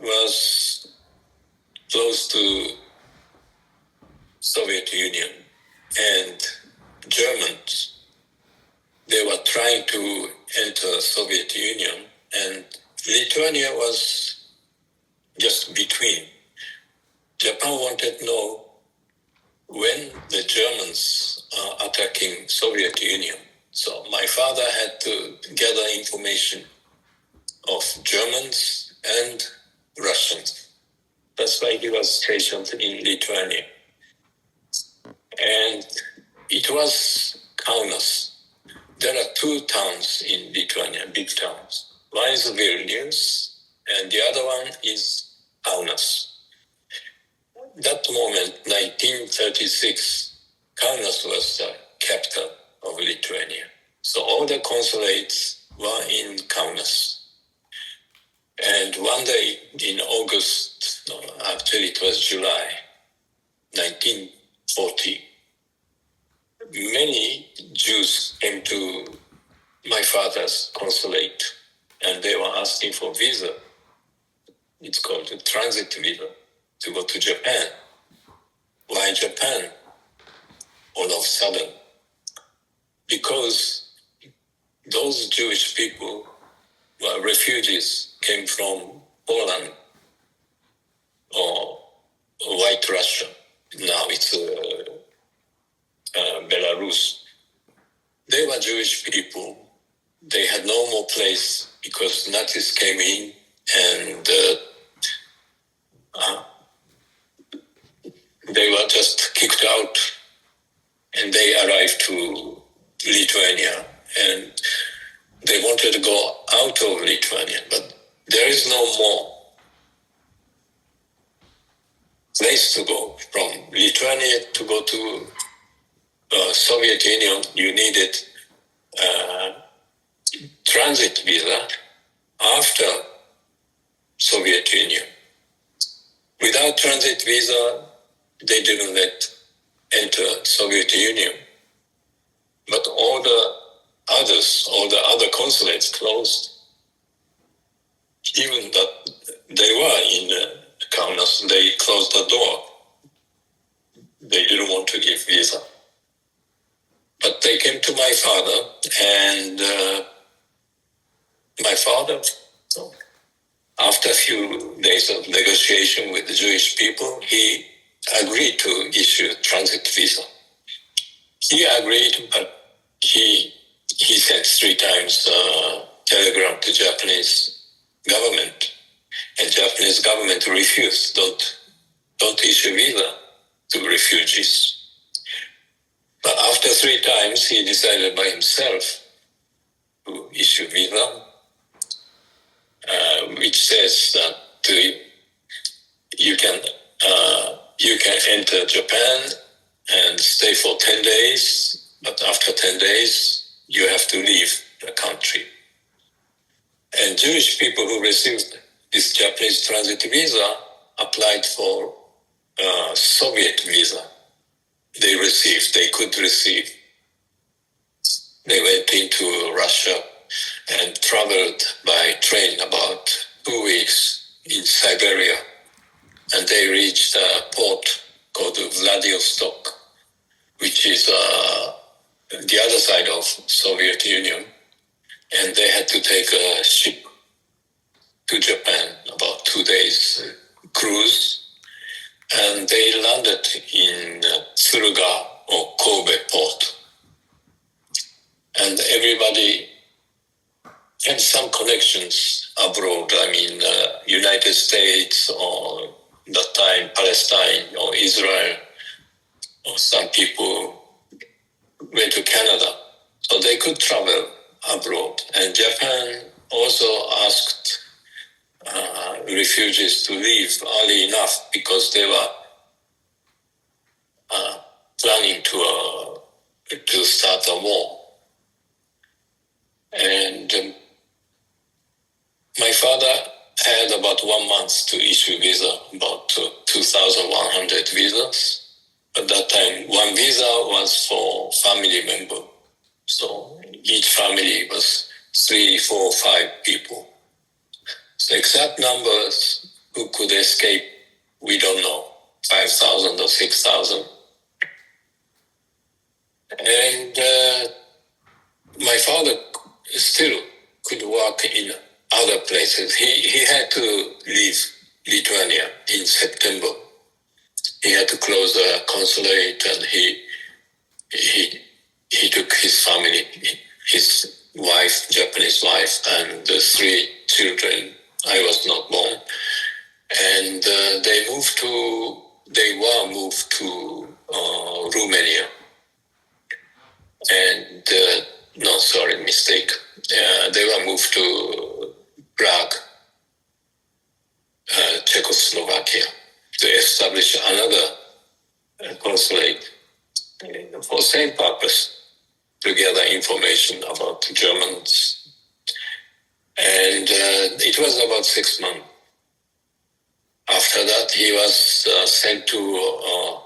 was close to Soviet Union, and Germans, they were trying to enter Soviet Union, and Lithuania was just between. Japan wanted to know when the Germans are attacking Soviet Union. So my father had to gather information of Germans and Russians. That's why he was stationed in Lithuania. And it was Kaunas. There are two towns in Lithuania, big towns. One is Vilnius, and the other one is Kaunas. That moment, 1936, Kaunas was the capital of Lithuania. So all the consulates were in Kaunas. And one day in August, no, actually it was July 1940, many Jews came to my father's consulate, and they were asking for visa. It's called a transit visa to go to Japan. Why Japan? All of a sudden, because those Jewish people were refugees, came from Poland or White Russia. Now it's Belarus. They were Jewish people. They had no more place because Nazis came in, and they were just kicked out, and they arrived to Lithuania, and they wanted to go out of Lithuania, but there is no more place to go. From Lithuania to go to Soviet Union, you needed transit visa after Soviet Union. Without transit visa, they didn't let enter Soviet Union. But all the other consulates closed. Even that they were in Kaunas, they closed the door. They didn't want to give visa. But they came to my father, and my father, after a few days of negotiation with the Jewish people, he agreed to issue a transit visa. He agreed, but he sent 3 times telegram to Japanese government, and Japanese government refused. Don't issue visa to refugees. But after 3 times, he decided by himself to issue visa, which says that you can enter Japan and stay for 10 days, but after 10 days, you have to leave the country. And Jewish people who received this Japanese transit visa applied for Soviet visa. They could receive. They went into Russia and traveled by train about 2 weeks in Siberia. And they reached a port called Vladivostok, which is the other side of Soviet Union. And they had to take a ship to Japan, about 2 days cruise. And they landed in Tsuruga or Kobe port. And everybody had some connections abroad. I mean, United States or that time Palestine or Israel, or some people went to Canada. So they could travel abroad. And Japan also asked refugees to leave early enough because they were planning to start a war. And my father had about 1 month to issue visa, about 2,100 visas. At that time, one visa was for family member. So each family was 3, 4, 5 people. So exact numbers escape, we don't know, 5,000 or 6,000. And my father still could work in other places. He had to leave Lithuania in September. He had to close the consulate, and he took his family, his wife, Japanese wife, and the 3 children. I was not born. And they were moved to Romania. And, no, sorry, mistake. They were moved to Prague, Czechoslovakia, to establish another consulate for the same purpose, to gather information about Germans. And it was about 6 months. After that, he was sent to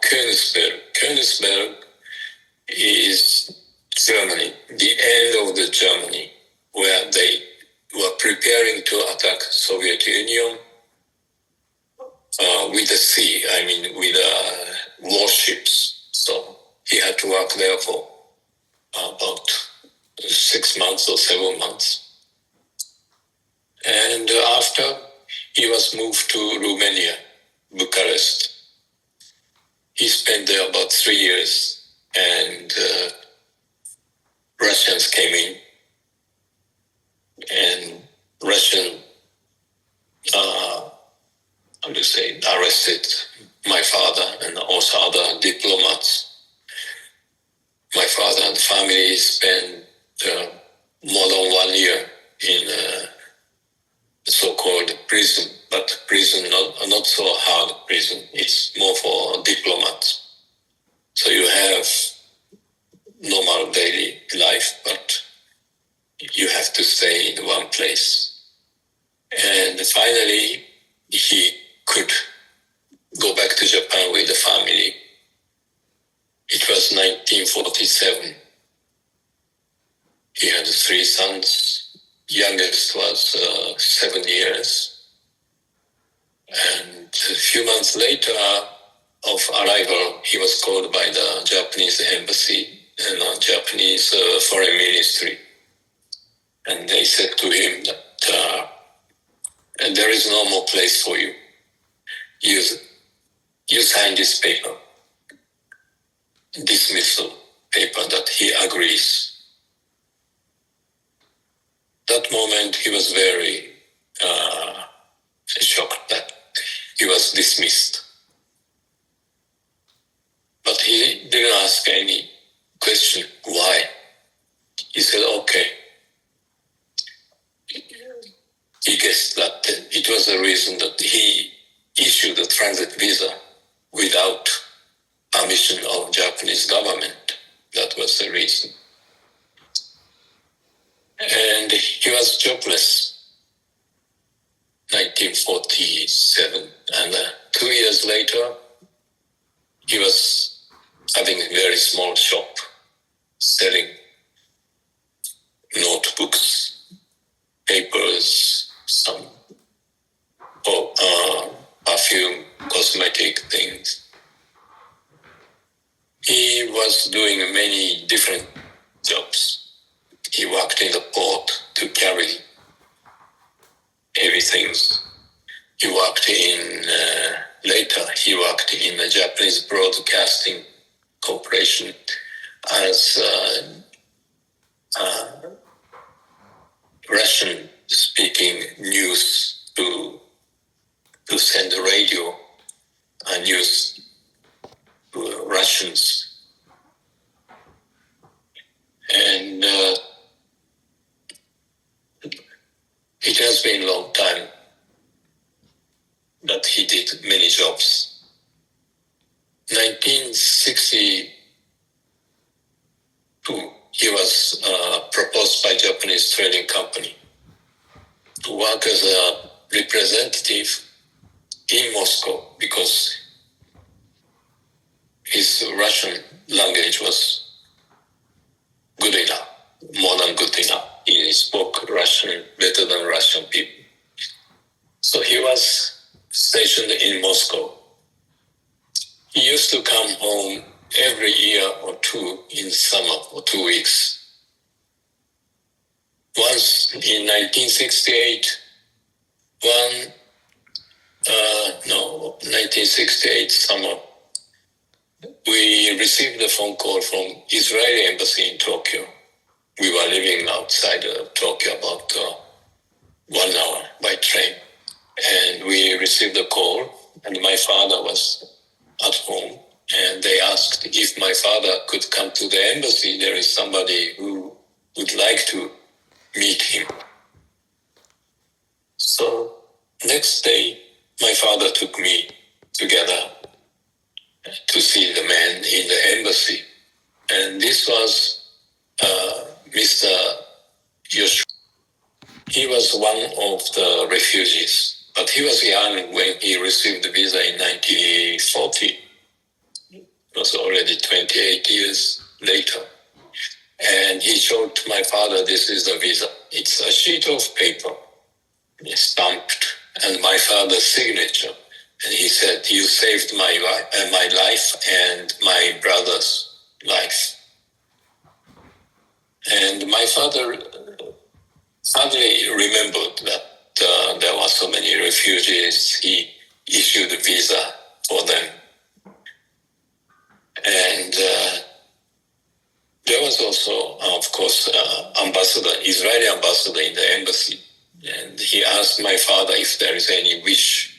Königsberg. Königsberg is Germany, the end of the Germany, where they were preparing to attack Soviet Union with the sea, with warships. So he had to work there for about 6 months or 7 months. And after, he was moved to Romania, Bucharest. He spent there about 3 years, and Russians came in, and Russian, arrested my father and also other diplomats. My father and family spent more than 1 year in so-called prison, but prison not so hard prison. It's more for diplomats. So you have normal daily life, but you have to stay in one place. And finally, he could go back to Japan with the family. It was 1947. He had 3 sons. Youngest was 7 years. And a few months later of arrival, he was called by the Japanese embassy and Japanese foreign ministry. And they said to him that and there is no more place for you. You sign this paper, dismissal paper, that he agrees. That moment, he was very shocked that he was dismissed. But he didn't ask any question why. He said, okay. He guessed that it was the reason that he issued a transit visa without permission of Japanese government. That was the reason. And he was jobless, 1947. And 2 years later, he was having a very small shop, selling notebooks, papers, some perfume, cosmetic things. He was doing many different jobs. He worked in the port to carry heavy things. He worked later he worked in the Japanese Broadcasting Corporation as Russian-speaking news to send the radio and news to Russians. And it has been a long time that he did many jobs. 1962, he was proposed by Japanese trading company to work as a representative in Moscow because his Russian language was good enough, more than good enough. He spoke Russian better than Russian people. So he was stationed in Moscow. He used to come home every year or two in summer for 2 weeks. Once in 1968, 1968 summer, we received a phone call from Israeli embassy in Tokyo. We were living outside Tokyo about 1 hour by train. And we received a call, and my father was at home. And they asked if my father could come to the embassy. There is somebody who would like to meet him. So next day, my father took me together to see the man in the embassy. And this was Mr. Yoshua. He was one of the refugees, but he was young when he received the visa in 1940. It was already 28 years later. And he showed my father, this is the visa. It's a sheet of paper, stamped, and my father's signature. And he said, you saved my life and my brother's life. And my father suddenly remembered that there were so many refugees. He issued a visa for them. And there was also, of course, Israeli ambassador in the embassy. And he asked my father if there is any wish.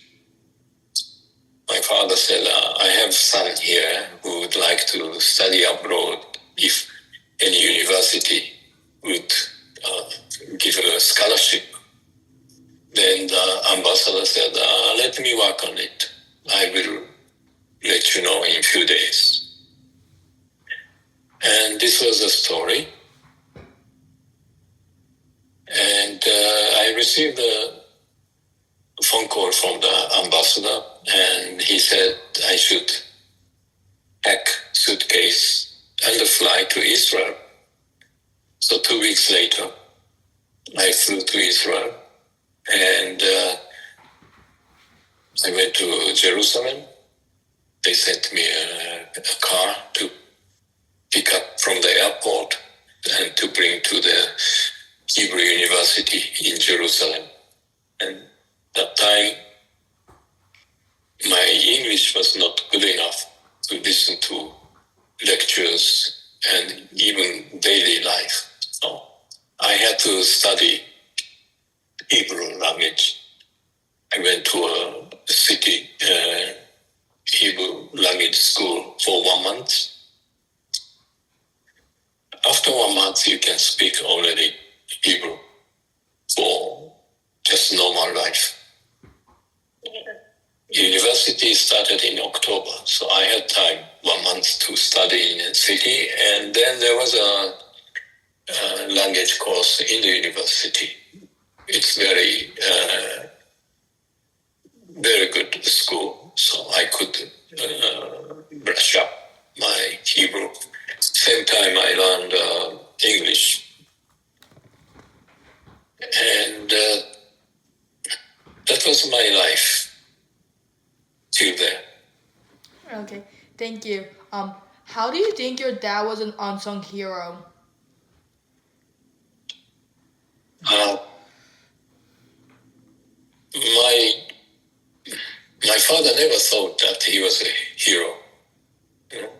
My father said, I have a son here who would like to study abroad if any university would give a scholarship. Then the ambassador said, let me work on it. I will let you know in a few days. And this was the story. And I received a phone call from the ambassador, and he said I should pack suitcase and fly to Israel. So 2 weeks later, I flew to Israel, and I went to Jerusalem. They sent me a car to pick up from the airport and to bring to the Hebrew University in Jerusalem. And that time, my English was not good enough to listen to lectures and even daily life. So I had to study Hebrew language. I went to a city Hebrew language school for 1 month. After 1 month, you can speak already Hebrew for just normal life. University started in October, so I had time 1 month to study in a city, and then there was a language course in the university. It's very good school, so I could brush up my Hebrew. Same time I learned English. And that was my life till there. Okay, thank you. How do you think your dad was an unsung hero? My father never thought that he was a hero. You know?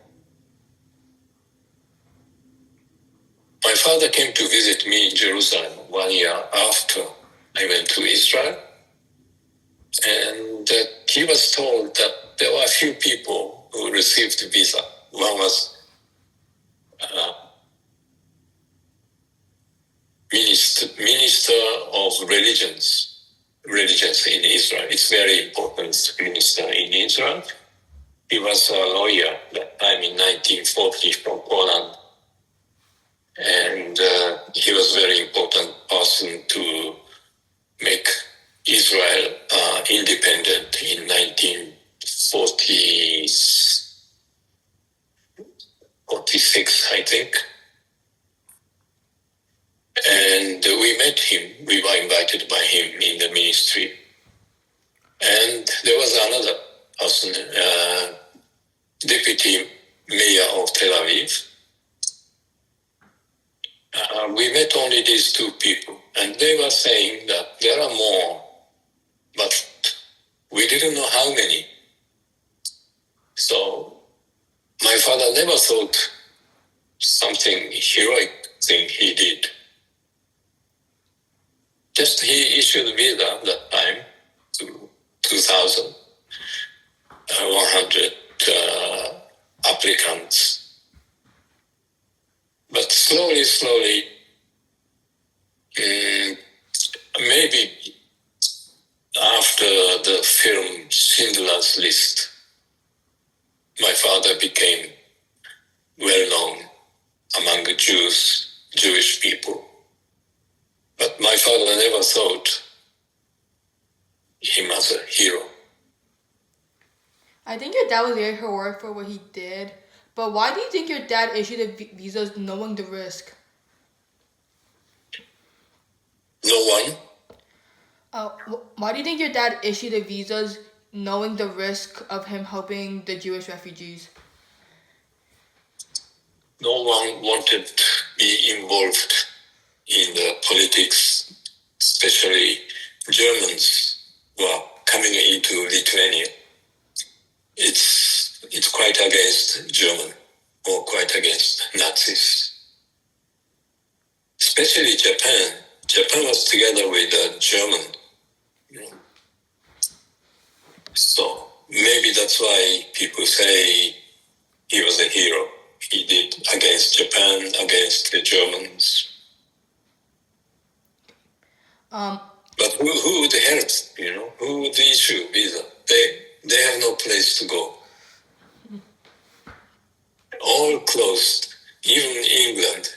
My father came to visit me in Jerusalem 1 year after I went to Israel, and he was told that there were a few people who received visa. One was minister of religions in Israel. It's very important minister in Israel. He was a lawyer that time in 1940 from Poland. And he was a very important person to make Israel independent in 1946, I think. And we met him. We were invited by him in the ministry. And there was another person, deputy mayor of Tel Aviv. We met only these two people, and they were saying that there are more, but we didn't know how many. So my father never thought something heroic thing he did. Just he issued visa that time to 2,100 applicants. But slowly, maybe after the film Schindler's List, my father became well known among the Jewish people. But my father never thought him as a hero. I think your dad was very heroic for what he did, but why do you think your dad issued the visas knowing the risk? No one, Why do you think your dad issued the visas knowing the risk of him helping the Jewish refugees? no one wanted to be involved in the politics, especially Germans who are coming into Lithuania. It's quite against German or quite against Nazis. Especially Japan. Japan was together with German. So maybe that's why people say he was a hero. He did against Japan, against the Germans. But who would help? Who would issue visa? They have no place to go. All closed. Even England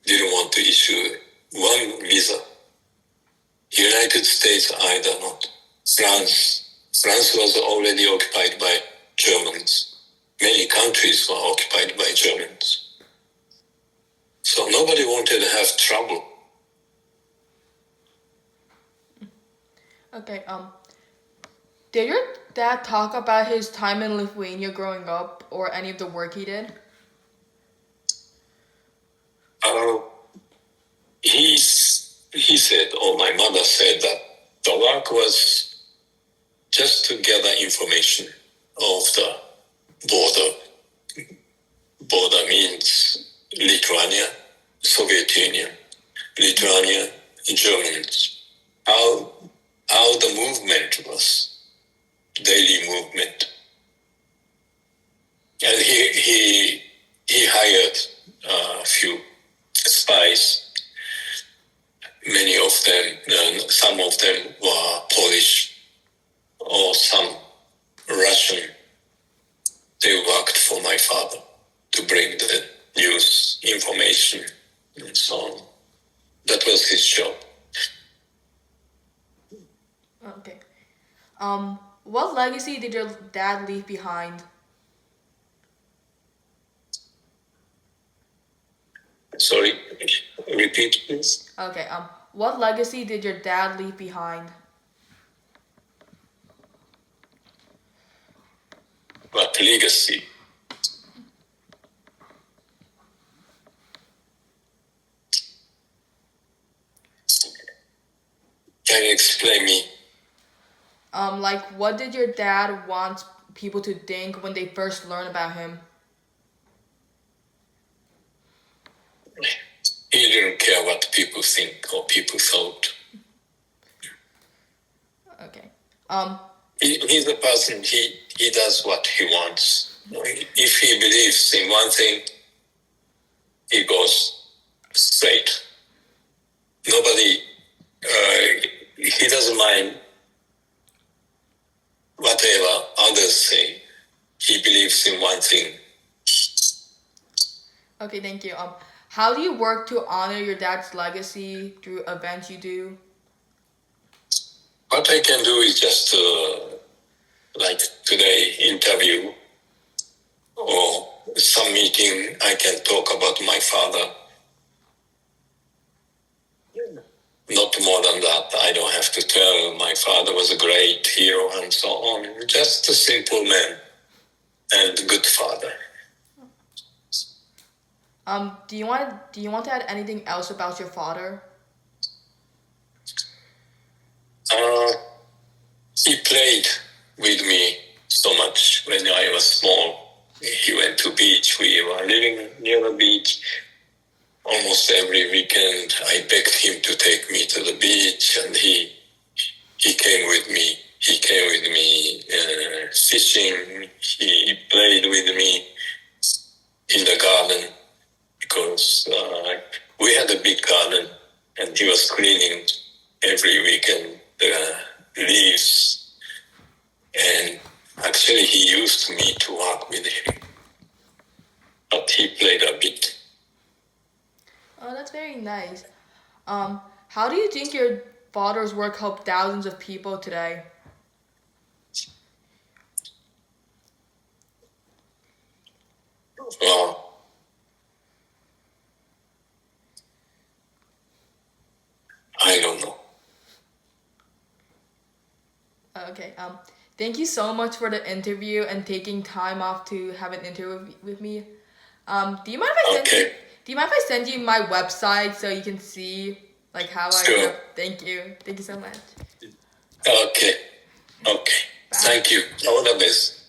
didn't want to issue one visa. United States either not. France was already occupied by Germans. Many countries were occupied by Germans. So nobody wanted to have trouble. Okay, did your dad talk about his time in Lithuania growing up or any of the work he did? He said, or my mother said, that the work was just to gather information of the border. Border means Lithuania, Soviet Union, Lithuania, Germans. How the movement was, daily movement. And he hired a few spies. Many of them, some of them were Polish or some Russian. They worked for my father to bring the news, information, and so on. That was his job. Okay. What legacy did your dad leave behind? Sorry, repeat please. Okay, what legacy did your dad leave behind? What legacy? Can you explain me? Like, what did your dad want people to think when they first learn about him? He didn't care what people think or people thought. Okay. He's a person, he does what he wants. If he believes in one thing, he goes straight. Nobody, he doesn't mind whatever others say. He believes in one thing. Okay, thank you. How do you work to honor your dad's legacy through events you do? What I can do is just like today interview or some meeting I can talk about my father. Not more than that. I don't have to tell my father was a great hero and so on. Just a simple man and good father. Do you want to add anything else about your father? He played with me so much when I was small. He went to beach. We were living near the beach. Almost every weekend, I begged him to take me to the beach, and he came with me. He came with me fishing. He played with me in the garden because we had a big garden, and he was cleaning every weekend the leaves. And actually, he used me to work with him, but he played a bit. Oh, that's very nice. How do you think your father's work helped thousands of people today? Well, I don't know. Okay. Thank you so much for the interview and taking time off to have an interview with me. Do you mind if I send you? Okay. Do you mind if I send you my website so you can see like how I? Sure. Thank you. Thank you so much. Okay. Okay. Bye. Thank you. All the best.